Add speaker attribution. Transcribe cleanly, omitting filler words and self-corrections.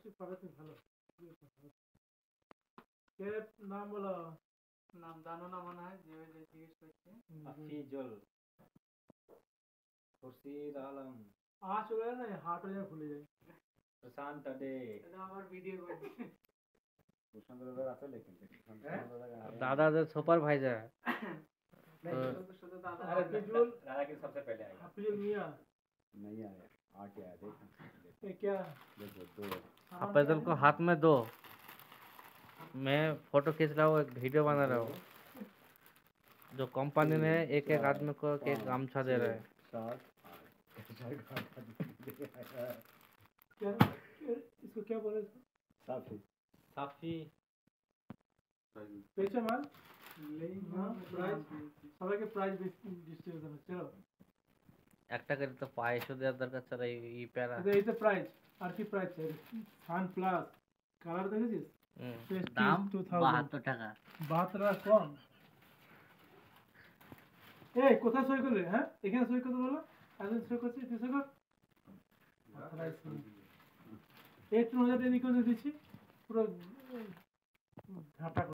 Speaker 1: Scholarship পাবে তুমি ভালো। কে নাম বলো?
Speaker 2: নাম জানো না মনে হয়, যে জিজ্ঞেস করছে।
Speaker 3: আফিজুল খুরশিদ আলম।
Speaker 1: চলে যায় না, হার্ট হয়ে ভুলে যায়।
Speaker 3: प्रशांत अडे
Speaker 2: এটা আমার ভিডিও করছে।
Speaker 3: प्रशांत दादा আছে लेकिन
Speaker 4: दादा जो सुपरवाइजर है
Speaker 2: শুধু দাদা।
Speaker 1: हाफिजुल
Speaker 3: दादा के सबसे पहले आएगा।
Speaker 1: हाफिजुल मियां
Speaker 3: नहीं आया, आके आया देखो
Speaker 1: ये क्या?
Speaker 3: देखो दो
Speaker 4: हाफिजुल को हाथ में दो, मैं फोटो खींच रहा हूँ, एक वीडियो बना रहा हूँ। जो कंपनी ने एक एक आदमी को एक गामछा दे रहा है।
Speaker 1: क्या इसको क्या बोले?
Speaker 3: साफी
Speaker 4: साफी
Speaker 1: পেয়েছো মাল? না, প্রাইজ সবাইকে প্রাইজ ডিস্ট্রিবিউশন হচ্ছে। চলো
Speaker 4: একটা করে তো পায়েসও দেওয়ার দরকার স্যার, এই প্যারা।
Speaker 1: এই তো প্রাইজ, আর কি প্রাইজ চাই? সান প্লাস কালার দেখেছিস?
Speaker 4: দাম
Speaker 1: 72
Speaker 4: টাকা।
Speaker 1: 72 টাকা কম। এই কোথায় সই করলে? হ্যাঁ এখানে সই করতে বলো। আজ সই করছি, তুই সই কর। একটু নজর দিয়ে দিচ্ছি পুরো ঘাটা।